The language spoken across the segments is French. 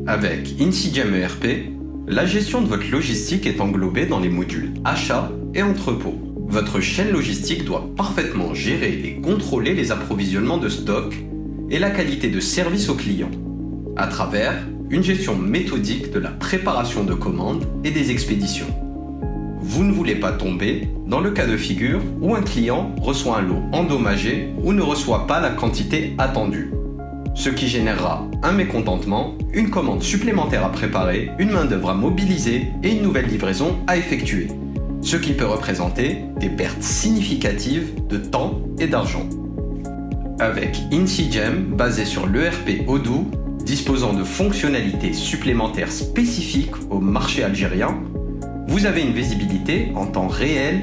Avec InSyGem ERP, la gestion de votre logistique est englobée dans les modules achat et entrepôt. Votre chaîne logistique doit parfaitement gérer et contrôler les approvisionnements de stock et la qualité de service aux clients, à travers une gestion méthodique de la préparation de commandes et des expéditions. Vous ne voulez pas tomber dans le cas de figure où un client reçoit un lot endommagé ou ne reçoit pas la quantité attendue, ce qui générera un mécontentement, une commande supplémentaire à préparer, une main-d'œuvre à mobiliser et une nouvelle livraison à effectuer, ce qui peut représenter des pertes significatives de temps et d'argent. Avec InSyGem, basé sur l'ERP Odoo, disposant de fonctionnalités supplémentaires spécifiques au marché algérien, vous avez une visibilité en temps réel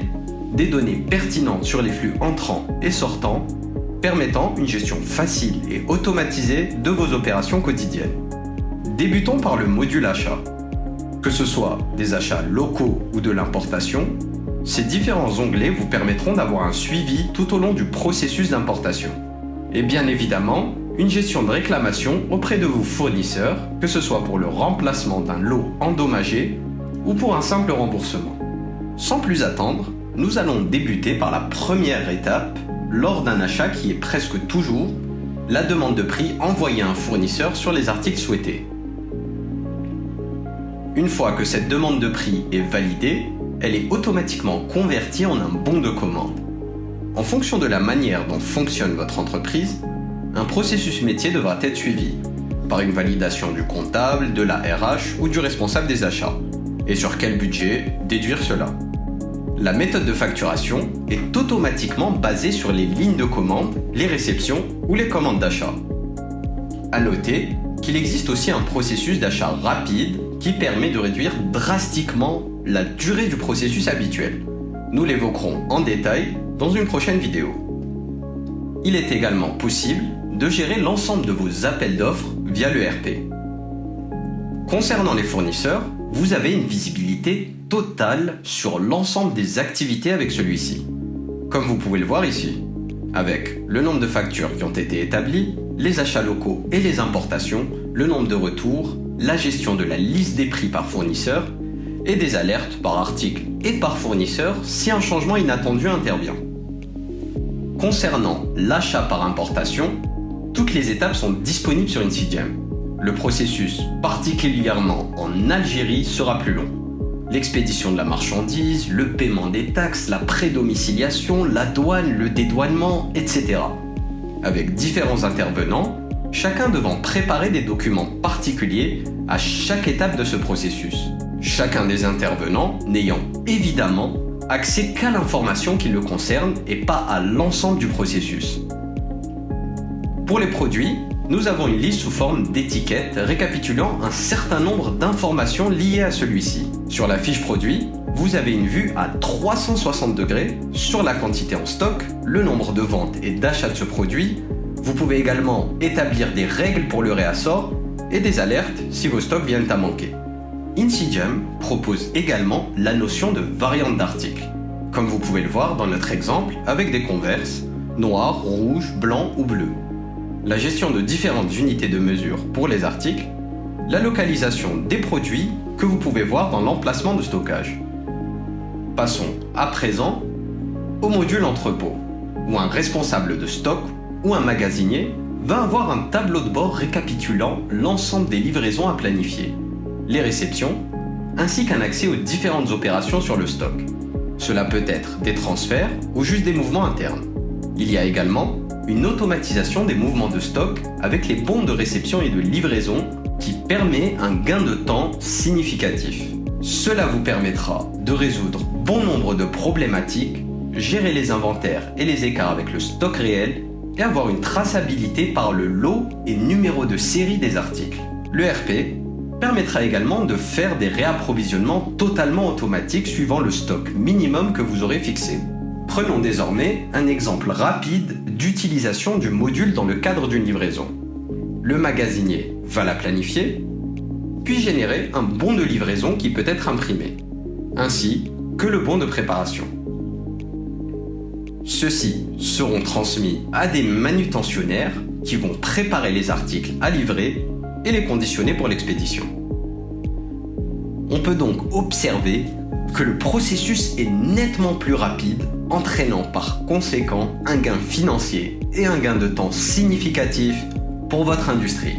des données pertinentes sur les flux entrants et sortants, permettant une gestion facile et automatisée de vos opérations quotidiennes. Débutons par le module achat. Que ce soit des achats locaux ou de l'importation, ces différents onglets vous permettront d'avoir un suivi tout au long du processus d'importation. Et bien évidemment, une gestion de réclamation auprès de vos fournisseurs, que ce soit pour le remplacement d'un lot endommagé ou pour un simple remboursement. Sans plus attendre, nous allons débuter par la première étape lors d'un achat qui est presque toujours la demande de prix envoyée à un fournisseur sur les articles souhaités. Une fois que cette demande de prix est validée, elle est automatiquement convertie en un bon de commande. En fonction de la manière dont fonctionne votre entreprise, un processus métier devra être suivi par une validation du comptable, de la RH ou du responsable des achats. Et sur quel budget déduire cela? La méthode de facturation est automatiquement basée sur les lignes de commande, les réceptions ou les commandes d'achat. À noter qu'il existe aussi un processus d'achat rapide qui permet de réduire drastiquement la durée du processus habituel. Nous l'évoquerons en détail dans une prochaine vidéo. Il est également possible de gérer l'ensemble de vos appels d'offres via l'ERP. Concernant les fournisseurs, vous avez une visibilité totale sur l'ensemble des activités avec celui-ci. Comme vous pouvez le voir ici, avec le nombre de factures qui ont été établies, les achats locaux et les importations, le nombre de retours, la gestion de la liste des prix par fournisseur et des alertes par article et par fournisseur si un changement inattendu intervient. Concernant l'achat par importation, toutes les étapes sont disponibles sur InSyGem. Le processus, particulièrement en Algérie, sera plus long. L'expédition de la marchandise, le paiement des taxes, la prédomiciliation, la douane, le dédouanement, etc. Avec différents intervenants, chacun devant préparer des documents particuliers à chaque étape de ce processus. Chacun des intervenants n'ayant évidemment accès qu'à l'information qui le concerne et pas à l'ensemble du processus. Pour les produits, nous avons une liste sous forme d'étiquettes récapitulant un certain nombre d'informations liées à celui-ci. Sur la fiche produit, vous avez une vue à 360 degrés sur la quantité en stock, le nombre de ventes et d'achats de ce produit. Vous pouvez également établir des règles pour le réassort et des alertes si vos stocks viennent à manquer. InSyGem propose également la notion de variante d'article, comme vous pouvez le voir dans notre exemple avec des converses noir, rouge, blanc ou bleu. La gestion de différentes unités de mesure pour les articles, la localisation des produits que vous pouvez voir dans l'emplacement de stockage. Passons à présent au module entrepôt, où un responsable de stock ou un magasinier va avoir un tableau de bord récapitulant l'ensemble des livraisons à planifier, les réceptions, ainsi qu'un accès aux différentes opérations sur le stock. Cela peut être des transferts ou juste des mouvements internes. Il y a également une automatisation des mouvements de stock avec les bons de réception et de livraison qui permet un gain de temps significatif. Cela vous permettra de résoudre bon nombre de problématiques, gérer les inventaires et les écarts avec le stock réel et avoir une traçabilité par le lot et numéro de série des articles. L'ERP permettra également de faire des réapprovisionnements totalement automatiques suivant le stock minimum que vous aurez fixé. Prenons désormais un exemple rapide d'utilisation du module dans le cadre d'une livraison. Le magasinier va la planifier, puis générer un bon de livraison qui peut être imprimé, ainsi que le bon de préparation. Ceux-ci seront transmis à des manutentionnaires qui vont préparer les articles à livrer et les conditionner pour l'expédition. On peut donc observer que le processus est nettement plus rapide, entraînant par conséquent un gain financier et un gain de temps significatif pour votre industrie.